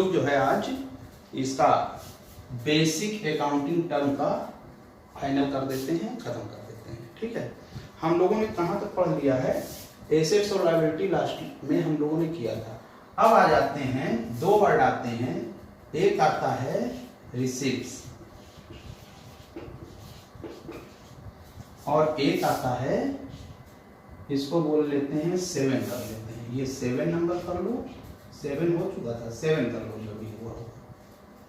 लोग जो है आज इसका बेसिक अकाउंटिंग टर्म का फाइनल कर देते हैं, खत्म कर देते हैं। ठीक है, हम लोगों ने कहाँ तक पढ़ लिया है? एसेट्स और लायबिलिटी लास्ट में हम लोगों ने किया था। अब आ जाते हैं, दो वर्ड आते हैं, एक आता है रिसीट्स और एक आता है, इसको बोल लेते हैं 7 कर लेते हैं। ये 7 नंबर कर लो, 7 हो चुका था, 7 कर लो जो भी हुआ होगा,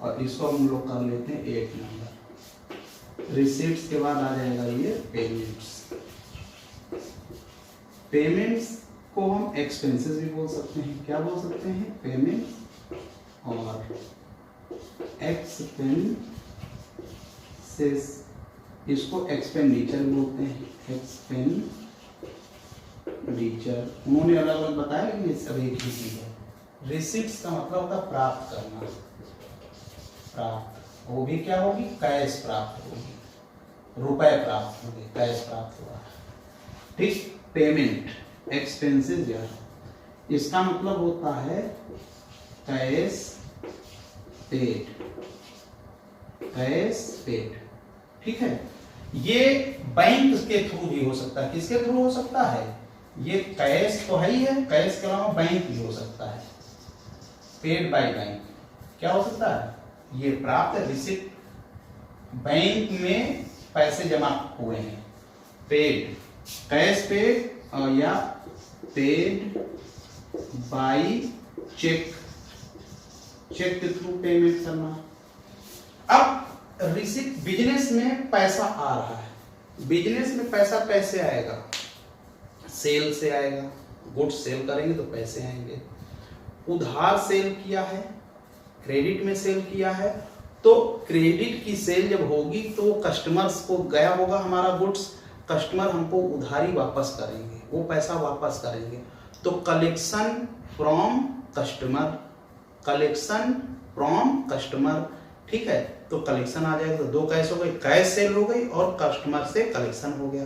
और इसको हम लोग कर लेते हैं 8 नंबर। रिसीट्स के बाद आ जाएगा ये पेमेंट्स। पेमेंट्स को हम एक्सपेंसेस भी बोल सकते हैं। क्या बोल सकते हैं? पेमेंट्स और एक्सपेंसेस, इसको एक्सपेंडिचर बोलते हैं। एक्सपेंडिचर उन्होंने अलग अलग बताया, लेकिन ये सब एक ही चीज है। रिसीट्स का मतलब होता है प्राप्त करना, प्राप्त, वो भी क्या होगी? कैश प्राप्त होगी, रुपए प्राप्त होंगे, कैश प्राप्त हुआ। ठीक, पेमेंट एक्सपेंसेस यार, इसका मतलब होता है कैश पेड, कैश पेड। ठीक है, ये बैंक के थ्रू भी हो सकता है। किसके थ्रू हो सकता है? ये कैश तो है ही है, कैश के अलावा बैंक भी हो सकता है, पेड बाय बैंक। क्या हो सकता है? ये प्राप्त रिसिप्ट, बैंक में पैसे जमा हुए हैं, पेड, कैश पेड, या पेड बाय चेक, चेक के थ्रू पेमेंट करना। अब रिसिप्ट, बिजनेस में पैसा आ रहा है, बिजनेस में पैसा कैसे आएगा? सेल से आएगा, गुड्स सेल करेंगे तो पैसे आएंगे। उधार सेल किया है, क्रेडिट में सेल किया है, तो क्रेडिट की सेल जब होगी तो कस्टमर्स को गया होगा हमारा गुड्स, कस्टमर हमको उधारी वापस करेंगे, वो पैसा वापस करेंगे। तो collection from customer, collection from customer. ठीक है, तो कलेक्शन आ जाएगा, तो दो कैश हो गए, कैश सेल हो गई और कस्टमर से कलेक्शन हो गया।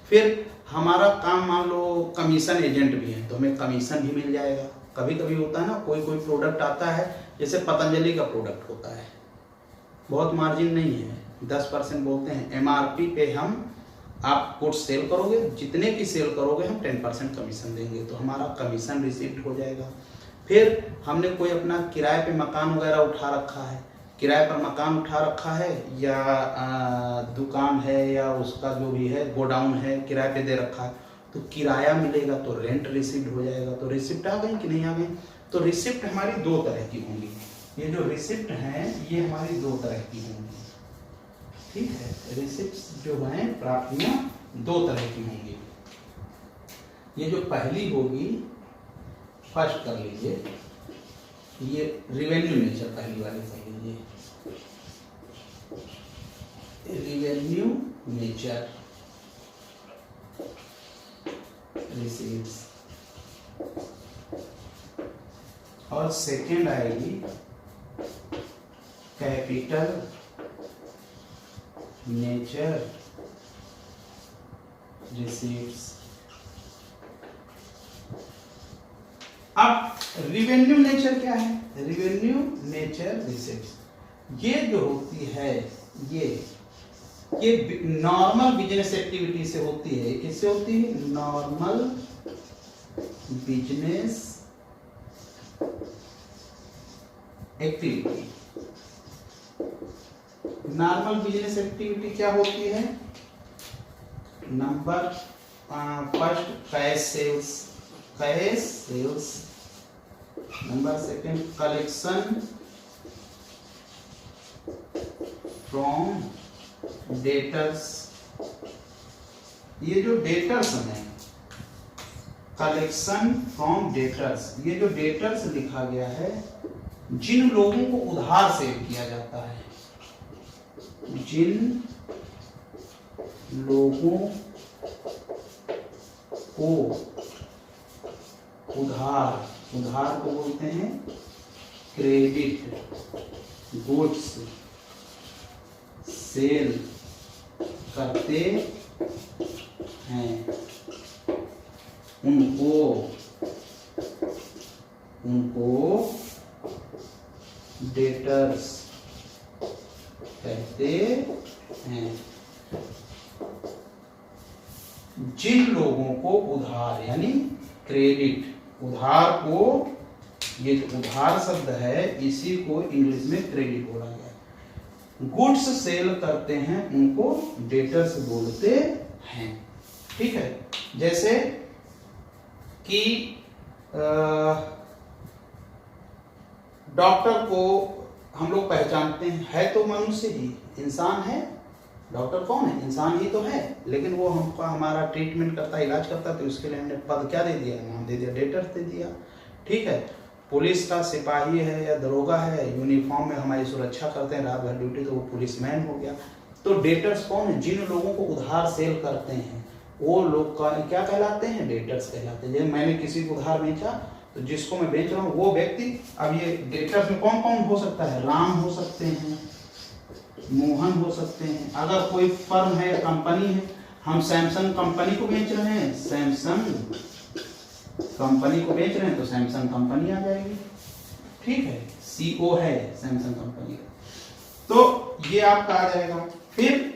फिर हमारा काम, मान लो कमीशन एजेंट भी है, तो हमें कमीशन भी मिल जाएगा। कभी कभी होता है ना, कोई कोई प्रोडक्ट आता है, जैसे पतंजलि का प्रोडक्ट होता है, बहुत मार्जिन नहीं है, 10% बोलते हैं, एमआरपी पे हम, आप गुड्स सेल करोगे, जितने की सेल करोगे हम 10% कमीशन देंगे, तो हमारा कमीशन रिसीप्ट हो जाएगा। फिर हमने कोई अपना किराए पे मकान वगैरह उठा रखा है, किराए पर मकान उठा रखा है, या दुकान है, या उसका जो भी है गोडाउन है, किराए पे दे रखा है, तो किराया मिलेगा, तो रेंट रिसिप्ट हो जाएगा। तो रिसिप्ट आ गई कि नहीं आ गई? तो रिसिप्ट हमारी दो तरह की होंगी। ये जो रिसिप्ट हैं ये हमारी दो तरह की होंगी। ठीक है, रिसिप्ट जो हैं, प्राप्तियां दो तरह की होंगी। ये जो पहली होगी, फर्स्ट कर लीजिए, ये रिवेन्यू नेचर पहली वाली कर लीजिए, रिवेन्यू नेचर रिसीट्स। और सेकेंड आएगी कैपिटल नेचर रिसीट्स। अब रिवेन्यू नेचर क्या है? रिवेन्यू नेचर रिसीट्स, ये जो होती है, ये नॉर्मल बिजनेस एक्टिविटी से होती है। किससे होती है? Normal business activity. Normal business activity क्या होती है? Number first cash sales, cash sales. Number second collection from debtors. ये जो डेटर्स हैं, कलेक्शन फ्रॉम डेटर्स, ये जो डेटर्स लिखा गया है, जिन लोगों को उधार सेल किया जाता है, जिन लोगों को उधार, उधार को बोलते हैं क्रेडिट, गुड्स सेल करते हैं, उनको डेटर्स कहते हैं। जिन लोगों को उधार यानी क्रेडिट, उधार को, ये जो उधार शब्द है इसी को इंग्लिश में क्रेडिट बोला गया है। गुड्स सेल करते हैं उनको डेटर्स बोलते हैं। ठीक है, जैसे कि डॉक्टर को हम लोग पहचानते हैं, है तो मनुष्य ही, इंसान है। डॉक्टर कौन है? इंसान ही तो है, लेकिन वो हमको हमारा ट्रीटमेंट करता है, इलाज करता है, तो उसके लिए हमने पद क्या दे दिया? नाम दे दिया, डेटर्स दे दिया। ठीक है, पुलिस का सिपाही है या दरोगा है, यूनिफॉर्म में हमारी सुरक्षा करते हैं रात भर ड्यूटी, तो वो पुलिसमैन हो गया। तो डेटर्स कौन है? जिन लोगों को उधार सेल करते हैं वो लोग का क्या कहलाते हैं? डेटर्स कहलाते हैं। जैसे मैंने किसी को उधार बेचा, तो जिसको मैं बेच रहा हूँ वो व्यक्ति, अब ये डेटर्स में कौन कौन हो सकता है? राम हो सकते हैं, मोहन हो सकते हैं। अगर कोई फर्म है, कंपनी है, हम सैमसंग कंपनी को बेच रहे हैं, सैमसंग कंपनी को बेच रहे हैं, तो सैमसंग कंपनी आ जाएगी। ठीक है, सीओ है सैमसंग कंपनी का, तो ये आपका आ जाएगा। फिर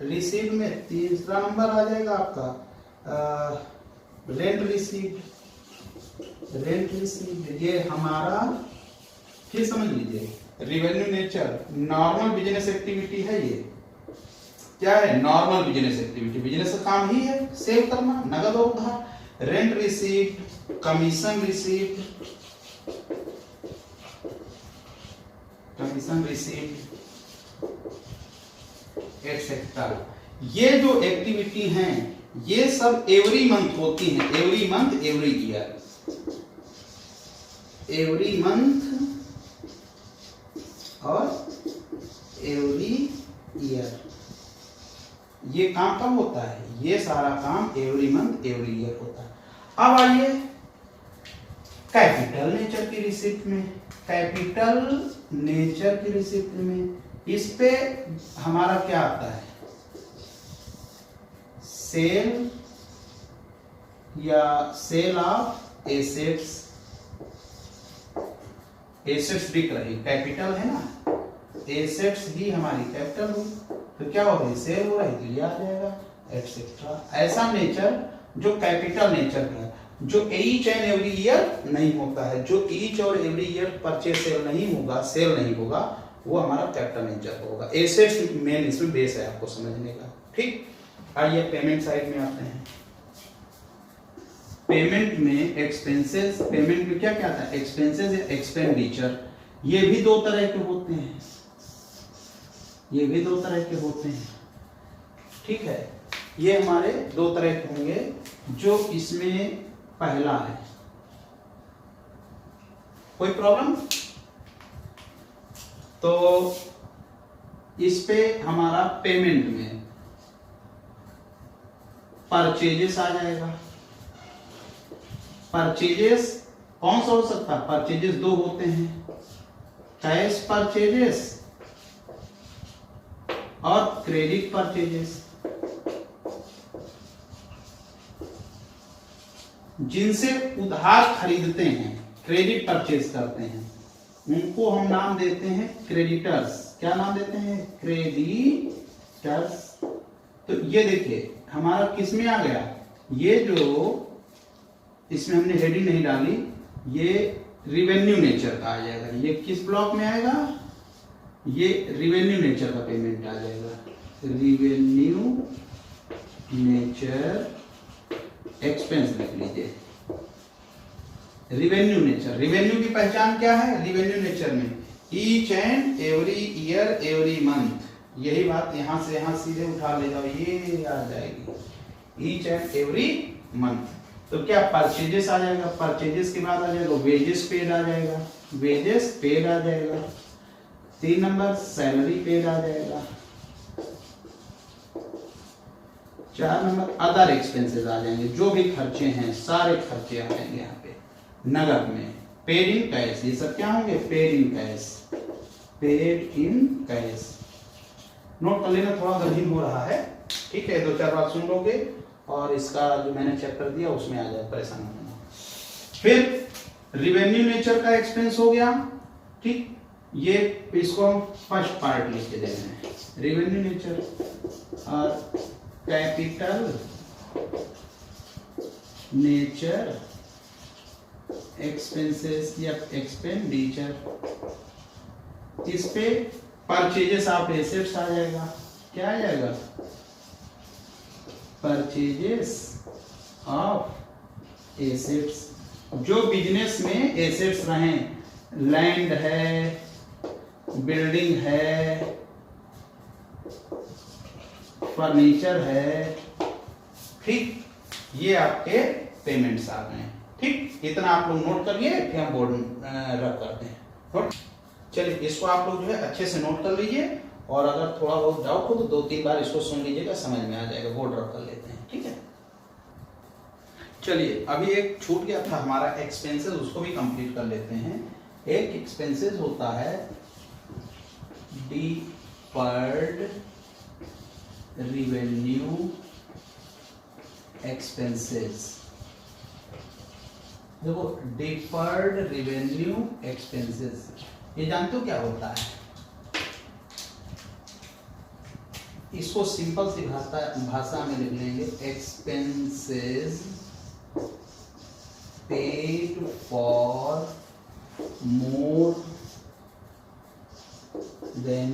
रिसीव में तीसरा नंबर आ जाएगा आपका रेंट रिसीव्ड। रेंट रिसीव्ड ये हमारा, फिर समझ लीजिए, revenue nature, normal business activity है। ये क्या है? नॉर्मल बिजनेस एक्टिविटी, बिजनेस का काम ही है सेव करना, नगद और उधार। Rent received, commission received, commission received etcetera. ये जो एक्टिविटी हैं ये सब एवरी मंथ होती हैं, every month, every year, every month और एवरी ईयर। ये काम कब होता है? ये सारा काम एवरी मंथ, एवरी ईयर होता है। अब आइए कैपिटल नेचर की रिसिप्ट में। कैपिटल नेचर की रिसिप्ट में इस पे हमारा क्या आता है? सेल या सेल ऑफ एसेट्स। एसेट्स बिक रही, कैपिटल है ना, एसेट्स ही हमारी कैपिटल हुई, तो क्या हो रही? सेल हो रही, तो ये आ जाएगा एटसेट्रा। ऐसा नेचर जो कैपिटल नेचर का है, जो ईच एंड एवरी ईयर नहीं होता है, जो ईच और एवरी ईयर परचेज सेल नहीं होगा, सेल नहीं होगा, वो हमारा कैपिटल नेचर होगा। एसेट्स मेन इसमें बेस है आपको समझने का। ठीक, आइए पेमेंट साइड में आते हैं। पेमेंट में एक्सपेंसेस, पेमेंट में क्या क्या आता है? एक्सपेंसेस या एक्सपेंडिचर। ये भी दो तरह के होते हैं, ये भी दो तरह के होते हैं। ठीक है, ये हमारे दो तरह के होंगे। जो इसमें पहला है, कोई प्रॉब्लम? तो इस पे हमारा पेमेंट में परचेजेस आ जाएगा। परचेजेस कौन सा हो सकता है? परचेजेस दो होते हैं, कैश परचेजेस और क्रेडिट परचेजेस। जिनसे उधार खरीदते हैं, क्रेडिट परचेज करते हैं, उनको हम नाम देते हैं क्रेडिटर्स। क्या नाम देते हैं? क्रेडिटर्स। तो ये देखिए हमारा किस में आ गया? ये जो इसमें हमने हेडिंग नहीं डाली, ये रिवेन्यू नेचर का आ जाएगा। ये किस ब्लॉक में आएगा? ये रिवेन्यू नेचर का पेमेंट आ जाएगा। रिवेन्यू नेचर एक्सपेंस लिख लीजिए। रिवेन्यू नेचर, रिवेन्यू की पहचान क्या है? रिवेन्यू नेचर में each and every year, every month. यही बात यहां से यहां सीधे उठा ले जाओ, ये आ जाएगी ईच एंड एवरी मंथ। तो क्या परचेजेस आ जाएगा, परचेजेस के बाद आ जाएगा वेजेस पेड आ जाएगा, वेजेस पेड आ जाएगा। 3 नंबर सैलरी पेड आ जाएगा। 4 नंबर अदर एक्सपेंसेस आ जाएंगे, जो भी खर्चे हैं सारे खर्चे आ जाएंगे यहाँ पे नगद में। पेड इन कैश, ये सब क्या होंगे? Paid in cash, paid in cash. Note कर लेना, थोड़ा गंभीर हो रहा है। ठीक है, 2-4 बात सुन लोगे और इसका जो मैंने चैप्टर दिया उसमें आ जाए, परेशान होना। फिर रिवेन्यू नेचर का एक्सपेंस हो गया। ठीक, ये इसको हम फर्स्ट पार्ट लिख के दे रहे हैं, रेवेन्यू नेचर और कैपिटल नेचर एक्सपेंसेस या एक्सपेंडिचर। इस पे परचेजेस ऑफ एसेट्स आ जाएगा। क्या आ जाएगा? परचेजेस ऑफ एसेट्स, जो बिजनेस में एसेट्स रहे, लैंड है, बिल्डिंग है, फर्नीचर है, ठीक, ये आपके पेमेंट्स आ गए। ठीक, इतना आप लोग नोट करिए, फिर हम बोर्ड रख करते हैं नोट। चलिए, इसको आप लोग जो है अच्छे से नोट कर लीजिए, और अगर थोड़ा बहुत डाउट हो तो 2-3 बार इसको सुन लीजिएगा, समझ में आ जाएगा। बोर्ड रख कर लेते हैं, ठीक है। चलिए, अभी एक छूट गया था हमारा एक्सपेंसेस, उसको भी कंप्लीट कर लेते हैं। एक एक्सपेंसेस होता है डिफर्ड रिवेन्यू एक्सपेंसेस। देखो, डिफर्ड रिवेन्यू एक्सपेंसेस, ये जानते हो क्या होता है? इसको सिंपल सी भाषा में लिख लेंगे, expenses paid for more than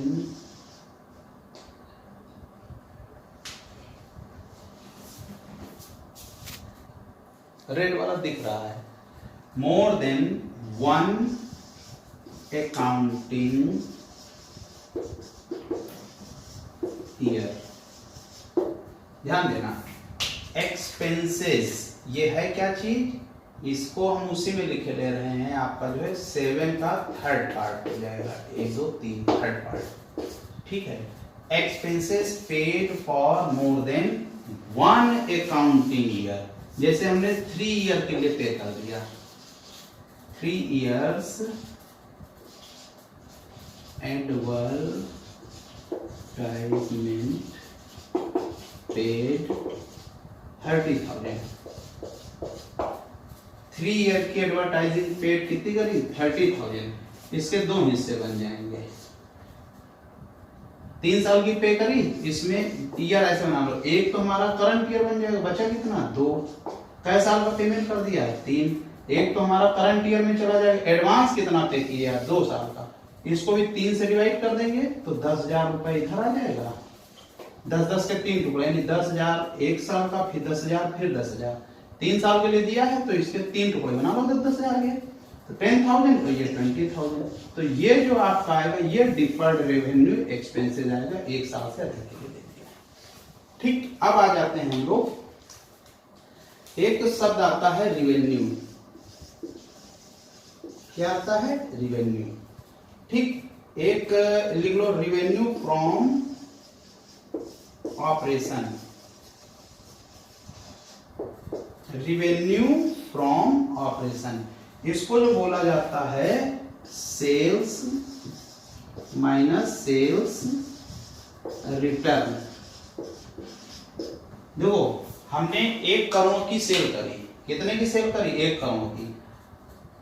red वाला दिख रहा है, मोर देन 1 अकाउंटिंग ईयर। ध्यान देना, एक्सपेंसेस ये है क्या चीज, इसको हम उसी में लिखे ले रहे हैं। आपका जो है 7 का थर्ड पार्ट हो जाएगा, 1 2 3 थर्ड पार्ट, ठीक है। Expenses paid for more than 1 accounting year, जैसे हमने 3 ईयर के लिए पे कर दिया, 3 years annual advertisement paid 30,000। 3 year की एडवर्टाइजिंग पेड कितनी करी? 30,000। इसके 2 हिस्से बन जाएंगे। 3 साल की पे करी, इसमें ईयर ऐसे बना लो, एक तो हमारा करंट ईयर बन जाएगा, बचा कितना? 2। कै साल का पेमेंट कर दिया? 3। एक तो हमारा करंट ईयर में चला जाएगा। एडवांस कितना पे किया? 2 साल का। इसको भी 3 से डिवाइड कर देंगे तो 10,000 रुपए इधर आ जाएगा। 10-10 के 3 टुकड़े, यानी 10,000 एक साल का, फिर 10,000, फिर 10,000। 3 साल के लिए दिया है तो इसके 3 टुकड़े बना लो, 10,000 के तो 10,000, तो ये 20,000। तो ये जो आपका आएगा, ये डिफर्ड रेवेन्यू एक्सपेंसेस आएगा, 1 साल से अधिक के लिए दे दिया। ठीक, अब आ जाते हैं हम लोग, एक शब्द आता है रिवेन्यू। क्या आता है? रिवेन्यू। ठीक, एक लिख लो, revenue from operation. Revenue from operation, इसको जो बोला जाता है सेल्स माइनस सेल्स रिटर्न। देखो, हमने 1 करोड़ की सेल करी। कितने की सेल करी? 1 करोड़ की।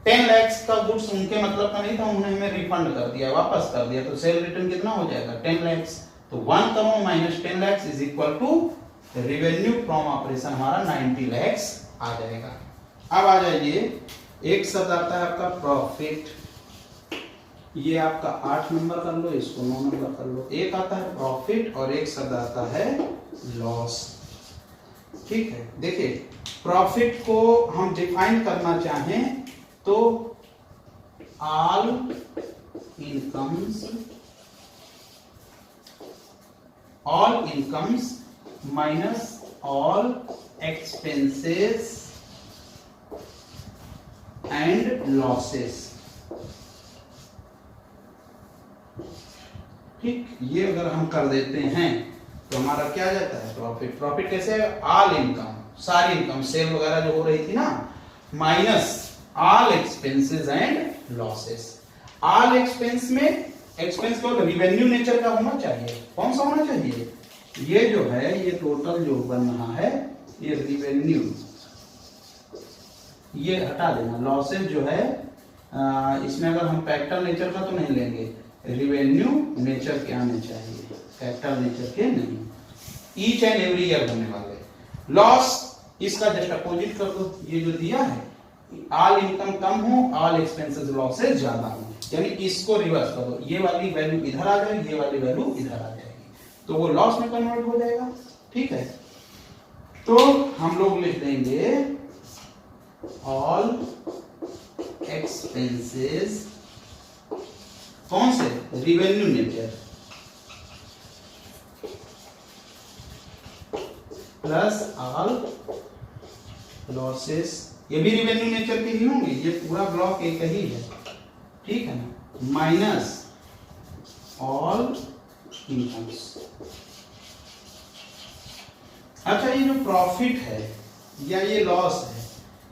10 लाख का गुड्स उनके मतलब का नहीं था, उन्होंने हमें रिफंड कर दिया, वापस कर दिया, तो सेल रिटर्न कितना हो जाएगा? 10 लाख। तो 1 crore minus 10 lakh is equal to revenue from operation, हमारा 90 लाख आ जाएगा। अब आ जाइए, एक शब्द आता है आपका प्रॉफिट। ये आपका 8 नंबर कर लो, इसको 9 नंबर कर लो। एक आता है प्रॉफिट और एक शब्द आता है लॉस। ठीक है, देखिए, प्रॉफिट को हम डिफाइन करना चाहें तो all incomes minus all expenses and losses. ठीक, ये अगर हम कर देते हैं तो हमारा क्या जाता है? प्रॉफिट। प्रॉफिट कैसे है? ऑल इनकम, सारी इनकम, सेल वगैरह जो हो रही थी ना, minus all expenses and losses. All expense में एक्सपेंस को रिवेन्यू नेचर का होना चाहिए। कौन सा होना चाहिए? ये जो है, ये टोटल जो बन रहा है, ये रिवेन्यू, ये हटा देना। लॉसेस जो है इसमें अगर हम कैपिटल नेचर का तो नहीं लेंगे, रिवेन्यू नेचर के आने चाहिए, कैपिटल नेचर के नहीं। ईच एंड एवरी ईयर होने वाले लॉस, इसका जस्ट अपोजिट कर दो, ये जो दिया है ऑल इनकम कम हो, ऑल एक्सपेंसेस लॉसेस ज्यादा हो, यानी इसको रिवर्स कर दो, ये वाली वैल्यू इधर आ जाएगी, ये वाली वैल्यू इधर आ जाएगी, तो वो लॉस में कन्वर्ट हो जाएगा। ठीक है, तो हम लोग लिख देंगे ऑल एक्सपेंसेस, कौन से, revenue nature plus all losses, ये भी रिवेन्यू नेचर के ही होंगे, ये पूरा ब्लॉक एक ही है, ठीक है ना, माइनस ऑल इनकम्स। अच्छा, ये जो प्रॉफिट है या ये लॉस है,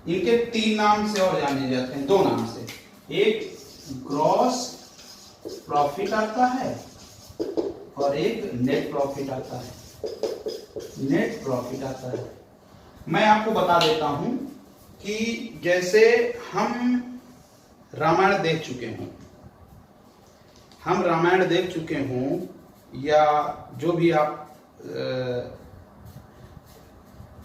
इनके तीन नाम से और जाने जाते हैं, दो नाम से, एक ग्रॉस प्रॉफिट आता है और एक नेट प्रॉफिट आता है। नेट प्रॉफिट आता है, मैं आपको बता देता हूं कि जैसे हम रामायण देख चुके हों, हम रामायण देख चुके हों या जो भी आप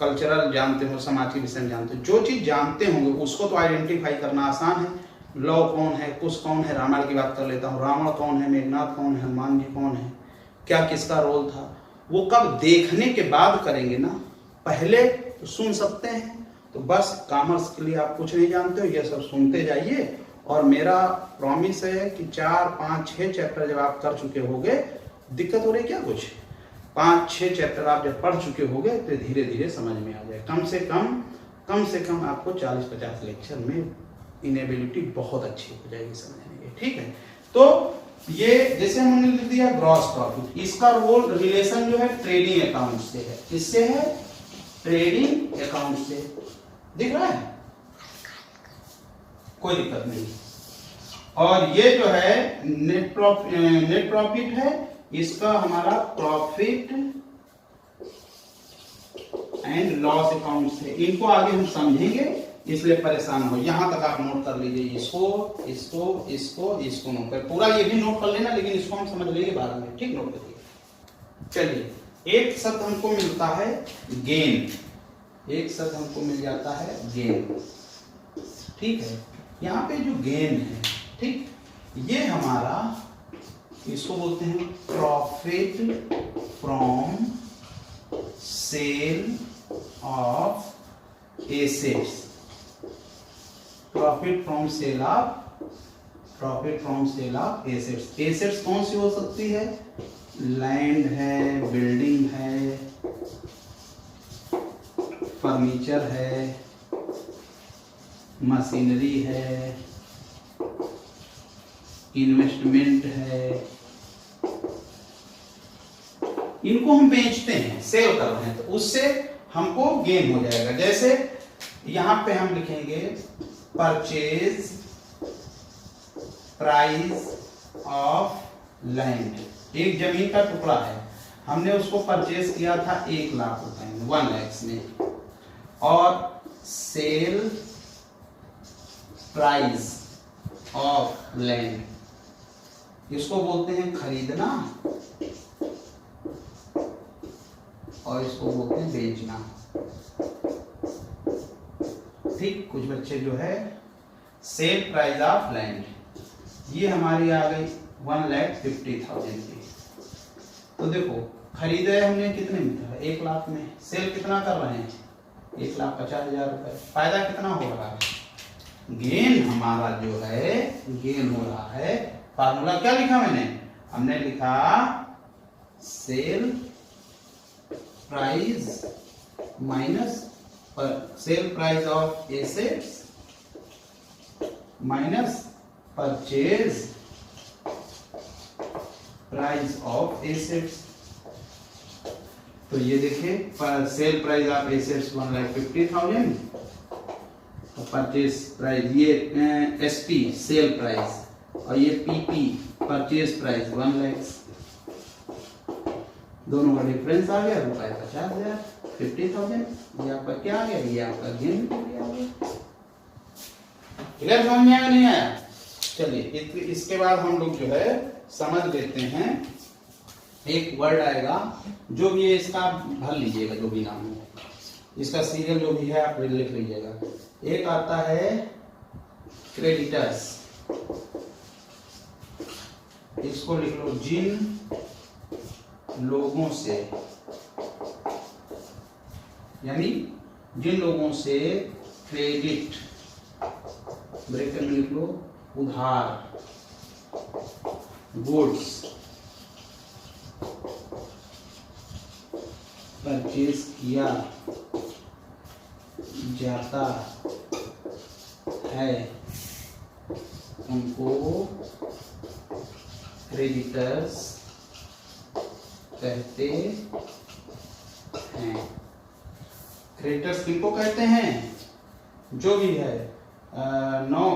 कल्चरल जानते हो, समाज के विषय में जानते हो, जो चीज जानते होंगे उसको तो आइडेंटिफाई करना आसान है। लौ कौन है, कुश कौन है, रामायण की बात कर लेता हूँ, रावण कौन है, मेघनाथ कौन है, हनुमान जी कौन है, क्या किसका रोल था, वो कब देखने के बाद करेंगे ना, पहले तो सुन सकते हैं। तो बस कॉमर्स के लिए आप कुछ नहीं जानते हो, ये सब सुनते जाइए, और मेरा प्रॉमिस है कि 4, 5, 6 चैप्टर जब आप कर चुके होंगे, दिक्कत हो रही क्या कुछ, 5-6 चैप्टर आप जब पढ़ चुके होंगे तो धीरे धीरे समझ में आ जाए। कम से कम आपको 40-50 लेक्चर में इनेबिलिटी बहुत अच्छी हो जाएगी समझने की। ठीक है, तो ये जैसे हमने लिख दिया ग्रॉस प्रॉफिट, इसका रोल रिलेशन जो है ट्रेडिंग अकाउंट से है, किससे है, ट्रेडिंग अकाउंट से, दिख रहा है, कोई दिक्कत नहीं। और ये जो है नेट प्रॉफिट है, इसका हमारा प्रॉफिट एंड लॉस अकाउंट से, इनको आगे हम समझेंगे इसलिए परेशान हो, यहां तक आप नोट कर लीजिए, इसको नोट कर, पूरा ये भी नोट कर लेना, लेकिन इसको हम समझ लेंगे बाद में, ठीक, नोट करिए। चलिए, एक शब्द हमको मिलता है गेन, एक शब्द हमको मिल जाता है गेन, ठीक है, यहाँ पे जो गेन है, ठीक, ये हमारा, इसको बोलते हैं profit from sale of assets, profit from sale of assets. Assets कौन सी हो सकती है, लैंड है, बिल्डिंग है, फर्नीचर है, मशीनरी है, इन्वेस्टमेंट है, इनको हम बेचते हैं, सेल कर रहे हैं, तो उससे हमको गेन हो जाएगा। जैसे यहां पे हम लिखेंगे परचेज प्राइस ऑफ लैंड, एक जमीन का टुकड़ा है, हमने उसको परचेज किया था 1 लाख रुपए में, 1 लाख में, और सेल प्राइस ऑफ लैंड, इसको बोलते हैं खरीदना और इसको बोलते हैं बेचना। ठीक, कुछ बच्चे जो है सेल प्राइस ऑफ लैंड, ये हमारी आ गई 1,50,000 की। तो देखो खरीदे हमने कितने में, 1 लाख में, सेल कितना कर रहे हैं, 1,50,000 रुपए, फायदा कितना हो रहा है, गेन हमारा जो है गेन हो रहा है। फार्मूला क्या लिखा मैंने, हमने लिखा sale price minus sale price of assets minus purchase price of assets. तो ये देखिए sale price of assets 1,50,000, purchase price ये एसपी सेल प्राइस, और ये पीपी परचेज प्राइस 1 लाख, दोनों का डिफरेंस आ गया रुपए 50,000, 50,000, ये आपका क्या आ गया, ये आपका गेन हो गया। क्लियर समझ में आया नहीं आया? चलिए इसके बाद हम लोग जो है समझ लेते हैं। एक वर्ड आएगा, जो भी है इसका भर लीजिएगा, जो भी नाम है इसका सीरियल जो भी है आप लिख लीजिएगा। एक आता है क्रेडिटर्स, इसको लिख लो, जिन लोगों से, यानी जिन लोगों से क्रेडिट, ब्रैकेट में लिख लो, उधार, गुड्स परचेज किया जाता है, उनको क्रेडिटर्स कहते हैं। क्रेडिटर्स किनको कहते हैं? जो भी है 9,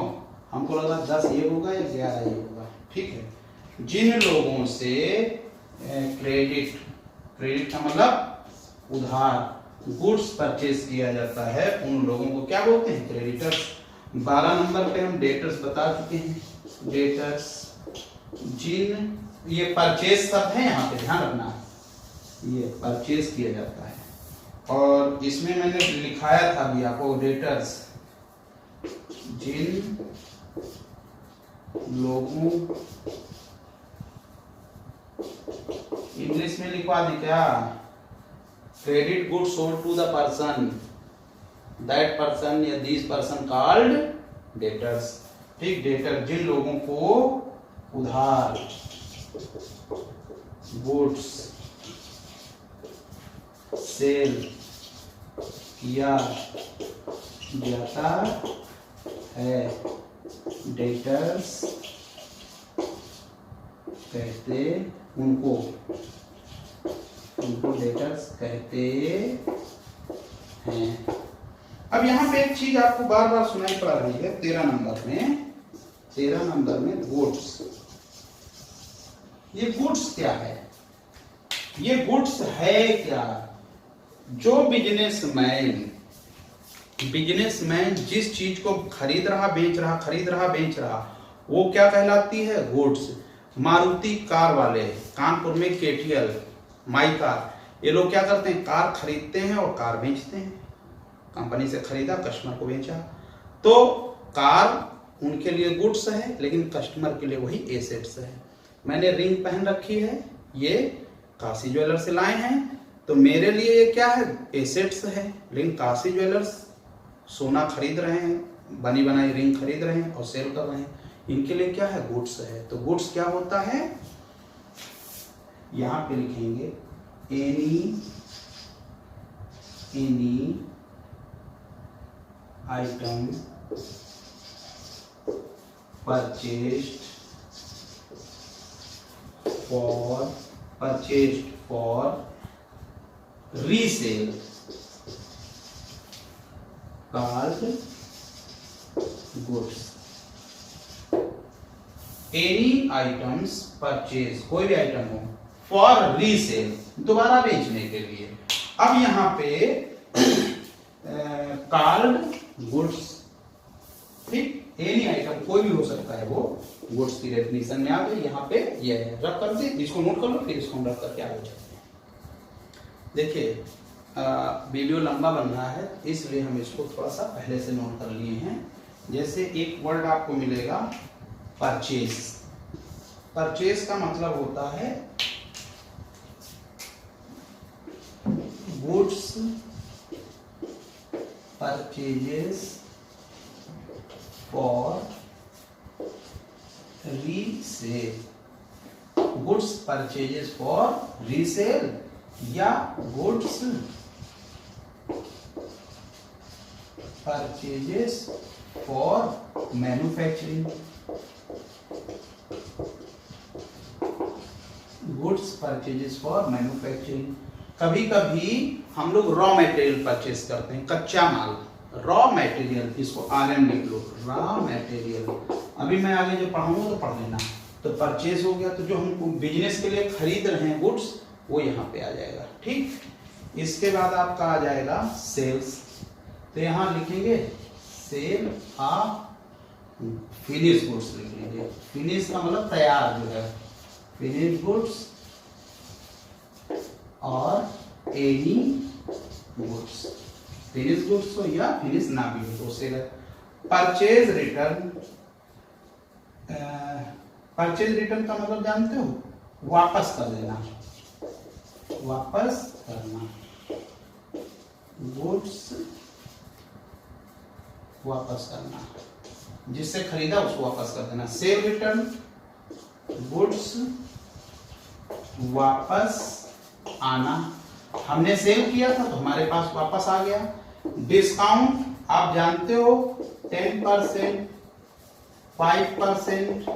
हमको लगा 10 ये होगा या 11 ये होगा, ठीक है। जिन लोगों से क्रेडिट, क्रेडिट का मतलब उधार, गुड्स परचेज किया जाता है, उन लोगों को क्या बोलते हैं? क्रेडिटर्स। 12 नंबर पे हम डेटर्स बता चुके हैं। डेटर्स, जिन, ये परचेज शब्द है, यहाँ पे ध्यान रखना है, ये परचेज किया जाता है। और इसमें मैंने लिखाया था भी आपको, डेटर्स, जिन लोगों, इंग्लिश में लिखवा दी क्या? Credit goods sold to the person, that person या दिस पर्सन कॉल्ड डेटर्स। ठीक, डेटर जिन लोगों को उधार गुड्स सेल किया जाता है, डेटर्स कहते, उनको डेटर्स कहते हैं। अब यहाँ पे एक चीज आपको बार बार सुनाई पड़ रही है 13 नंबर में गुड्स। ये गुड्स क्या है? ये गुड्स है क्या? जो बिजनेसमैन जिस चीज को खरीद रहा बेच रहा, वो क्या कहलाती है? गुड्स। मारुति कार वाले, कानपुर में केटीएल, माई कार, ये लोग क्या करते हैं? कार खरीदते हैं और कार बेचते हैं। कंपनी से खरीदा, कस्टमर को बेचा, तो कार उनके लिए गुड्स है, लेकिन कस्टमर के लिए वही एसेट्स है। मैंने रिंग पहन रखी है, ये काशी ज्वेलर से लाए हैं, तो मेरे लिए ये क्या है? एसेट्स है। लेकिन काशी ज्वेलर्स सोना खरीद रहे हैं, बनी बनाई रिंग खरीद रहे हैं और सेल कर रहे हैं, इनके लिए क्या है? गुड्स है। तो गुड्स क्या होता है? यहां पे लिखेंगे any item purchased for resale called goods. Any items purchase, कोई भी आइटम हो, फॉर रीसेल, दोबारा बेचने के लिए। अब यहाँ पे कॉल्ड गुड्स, ठीक, एनी आइटम कोई भी हो सकता है, वो गुड्स की डेफिनेशन में आ गई। यहाँ पे ये है, रख कर दे, इसको नोट कर लो, फिर इसको हम रख करके आगे चलते हैं। देखिए वीडियो लंबा बन रहा है, इसलिए हम इसको थोड़ा सा पहले से नोट कर लिए हैं। जैसे एक वर्ड आपको मिलेगा परचेज। परचेज का मतलब होता है goods purchases for resale, goods purchases for resale या goods purchases for manufacturing, goods purchases for manufacturing. कभी कभी हम लोग रॉ मटेरियल परचेज करते हैं, कच्चा माल, रॉ मटेरियल, इसको RM लिख लो, रॉ मटेरियल। अभी मैं आगे जो पढ़ाऊंगा तो पढ़ लेना। तो परचेज हो गया, तो जो हम बिजनेस के लिए खरीद रहे हैं गुड्स, वो यहाँ पे आ जाएगा, ठीक। इसके बाद आपका आ जाएगा सेल्स, तो यहाँ लिखेंगे सेल ऑफ फिनिश गुड्स लिख लीजिए। फिनिश का मतलब तैयार जो है, फिनिश गुड्स और एनी गुड्स, फिनिश गुड्स हो या फिनिश ना भी हो उससे। परचेज रिटर्न, परचेज रिटर्न का मतलब जानते हो, वापस कर देना, वापस करना, गुड्स वापस करना, जिससे खरीदा उसको वापस कर देना। सेल रिटर्न, गुड्स वापस आना, हमने सेल किया था तो हमारे पास वापस आ गया। डिस्काउंट आप जानते हो 10%, 5%,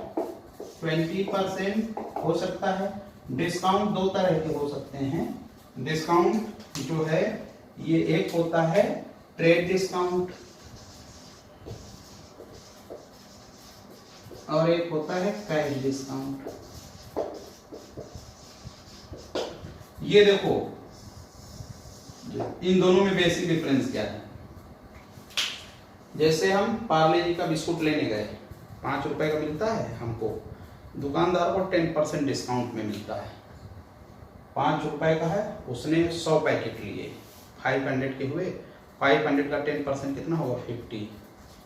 20% हो सकता है। डिस्काउंट दो तरह के हो सकते हैं। डिस्काउंट जो है ये एक होता है ट्रेड डिस्काउंट और एक होता है कैश डिस्काउंट। ये देखो इन दोनों में बेसिक डिफरेंस क्या है। जैसे हम पार्ले जी का बिस्कुट लेने गए, 5 रुपए का मिलता है हमको, दुकानदार को 10% डिस्काउंट में मिलता है। 5 रुपए का है, उसने 100 पैकेट लिए, 500 के हुए, 500 का 10% कितना होगा 50।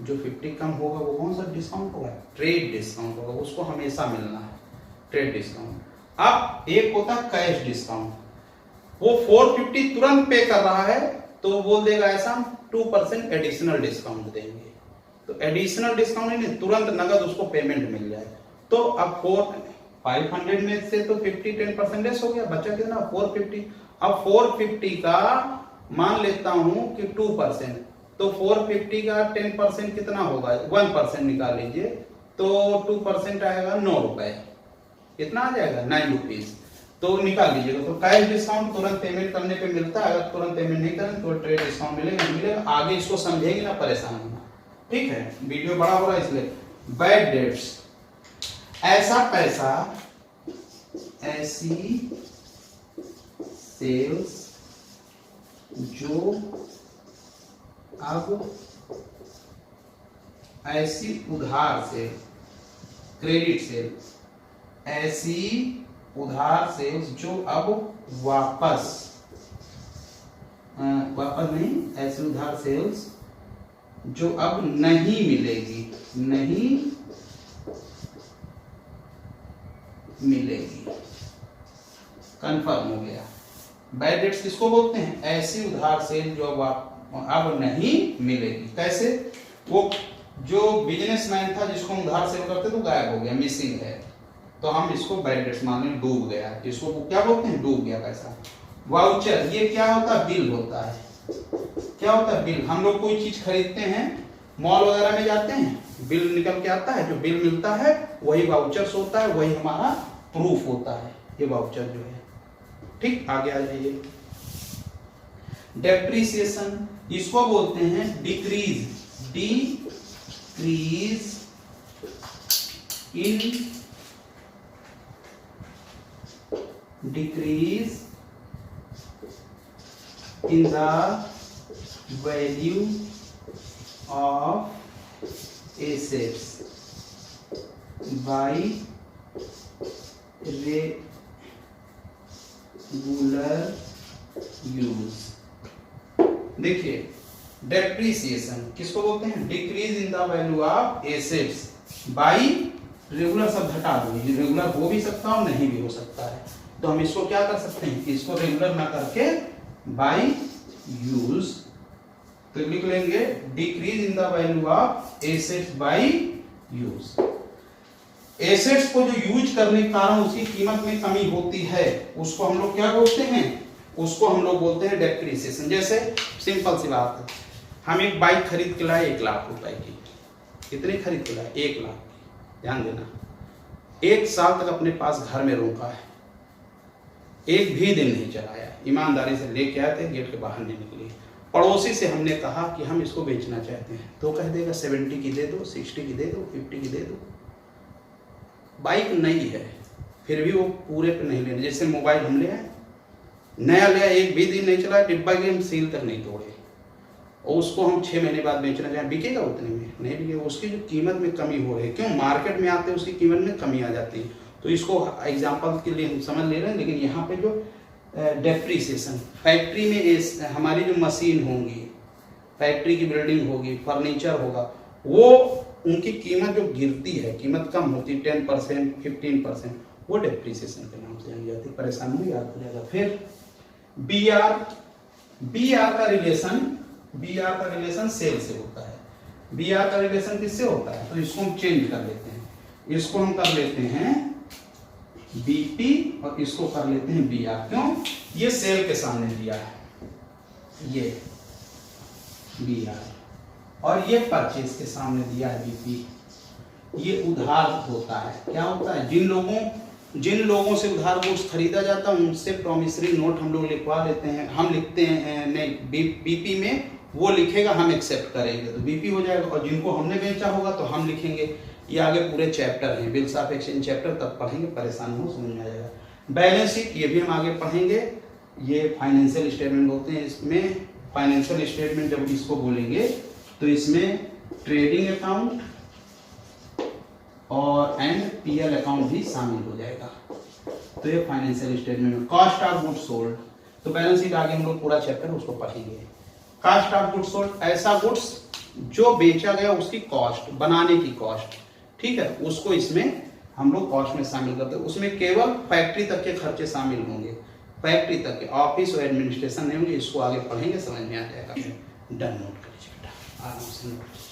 जो 50 कम होगा वो कौन सा डिस्काउंट होगा, ट्रेड डिस्काउंट होगा, उसको हमेशा मिलना है ट्रेड डिस्काउंट। अब एक होता है कैश डिस्काउंट, वो 450 तुरंत पे कर रहा है तो बोल देगा ऐसा हम 2% एडिशनल डिस्काउंट देंगे, तो एडिशनल डिस्काउंट नहीं, तुरंत नगद उसको पेमेंट मिल जाए। तो अब 500 में से तो 50 10% लेस हो गया, बचा कितना 450। अब 450 का मान लेता हूं कि 2%, तो 450 का 10% कितना होगा, 1% निकाल लीजिए, तो 2% आएगा 9 रुपए, कितना आ जाएगा 9 रुपीज, तो निकाल लीजिएगा। तो कैश डिस्काउंट तुरंत पेमेंट करने पे मिलता है, अगर तुरंत पेमेंट नहीं करें तो ट्रेड डिस्काउंट मिलेगा मिलेगा। आगे इसको समझेंगे ना, परेशान होना, ठीक है, वीडियो बड़ा हो रहा है इसलिए। बैड डेट्स, ऐसा पैसा, ऐसी सेल्स जो अब, ऐसी उधार से, क्रेडिट सेल, ऐसी उधार सेल्स जो अब वापस नहीं, ऐसी उधार सेल्स जो अब नहीं मिलेगी, नहीं मिलेगी, कंफर्म हो गया। बैड डेट्स किसको बोलते हैं, ऐसी उधार सेल जो अब नहीं मिलेगी। कैसे, वो जो बिजनेसमैन था जिसको उधार सेल करते तो गायब हो गया, मिसिंग है, तो हम इसको बैड डेट्स मान लें, डूब गया, इसको क्या बोलते हैं, डूब गया पैसा। वाउचर, ये क्या होता है, बिल होता है। क्या होता है, बिल। हम लोग कोई चीज खरीदते हैं, मॉल वगैरह में जाते हैं, बिल निकल के आता है, जो बिल मिलता है वही वाउचर्स होता है, वही हमारा प्रूफ होता है, ये वाउचर जो है। ठीक, आगे आ जाइए। डेप्रिसिएशन, इसको बोलते हैं decrease, decrease in, decrease in the value of assets by regular use। देखिए डेप्रिसिएशन किसको बोलते हैं, decrease in the value of assets by regular, सब हटा दो, रेगुलर हो भी सकता है और नहीं भी हो सकता है, तो हम इसको क्या कर सकते हैं, इसको रेगुलर ना करके बाई यूज, तो लिख लेंगे decrease in the value of assets by use. Assets को जो यूज करने के कारण उसकी कीमत में कमी होती है, उसको हम लोग क्या बोलते हैं, उसको हम लोग बोलते हैं डेप्रिसिएशन। जैसे सिंपल सी बात है, हम एक बाइक खरीद के लाए 1 लाख रुपए की, कितनी खरीद के लाए, 1 लाख, ध्यान देना, 1 साल तक अपने पास घर में रोका है, एक भी दिन नहीं चलाया, ईमानदारी से लेके आए थे, गेट के बाहर नहीं निकली। पड़ोसी से हमने कहा कि हम इसको बेचना चाहते हैं, तो कह देगा 70 की दे दो, 60 की दे दो, 50 की दे दो। बाइक नई है फिर भी वो पूरे पे नहीं लेने। जैसे मोबाइल हम ले आए, नया लिया, एक भी दिन नहीं चलाया, डिब्बा की हम सील तक नहीं तोड़े, और उसको हम 6 महीने बाद बेचना चाहें, बिकेगा उतने में? नहीं बिकेगा। उसकी जो कीमत में कमी हो रही है, क्यों? मार्केट में आते हैं उसकी कीमत में कमी आ जाती है। तो इसको एग्जांपल के लिए हम समझ ले रहे हैं, लेकिन यहाँ पे जो डेप्रीसिएशन, फैक्ट्री में हमारी जो मशीन होंगी, फैक्ट्री की बिल्डिंग होगी, फर्नीचर होगा, वो उनकी कीमत जो गिरती है, कीमत कम होती है 10%, 15%, वो डेप्रीसिएशन के नाम से जानी जाती है। परेशान में याद हो जाएगा। फिर बी आर का रिलेशन सेल से होता है। बी आर का रिलेशन किससे होता है? तो इसको हम चेंज कर लेते हैं, इसको हम कर लेते हैं बीपी और इसको कर लेते हैं बी आर। क्यों? ये सेल के सामने दिया है, ये बी आर, और ये परचेज के सामने दिया है बीपी। ये उधार होता है। क्या होता है? जिन लोगों से उधार गुड्स खरीदा जाता है उनसे प्रॉमिसरी नोट हम लोग लिखवा लेते हैं, हम लिखते हैं नहीं बीपी में, वो लिखेगा, हम एक्सेप्ट करेंगे तो बीपी हो जाएगा। और जिनको हमने बेचा होगा तो हम लिखेंगे। ये आगे पूरे चैप्टर हैं, बिल्स ऑफ एक्सचेंज चैप्टर, तब पढ़ेंगे, परेशान हो, समझ में आ जाएगा। बैलेंस शीट, ये भी हम आगे पढ़ेंगे। ये फाइनेंशियल स्टेटमेंट होते हैं। इसमें फाइनेंशियल स्टेटमेंट जब इसको बोलेंगे तो इसमें ट्रेडिंग अकाउंट और एंड पीएल अकाउंट भी शामिल हो जाएगा। तो ये फाइनेंशियल स्टेटमेंट में कॉस्ट ऑफ गुड्स सोल्ड। तो बैलेंस शीट आगे हम लोग पूरा चैप्टर उसको पढ़ेंगे। कॉस्ट ऑफ गुड्स सोल्ड, ऐसा गुड्स जो बेचा गया उसकी कॉस्ट, बनाने की कॉस्ट, ठीक है, उसको इसमें हम लोग कॉस्ट में शामिल करते हैं। उसमें केवल फैक्ट्री तक के खर्चे शामिल होंगे, फैक्ट्री तक के, ऑफिस और एडमिनिस्ट्रेशन नहीं होंगे। इसको आगे पढ़ेंगे, समझ में आ जाएगा। डन, नोट करिए बेटा, आराम से नोट।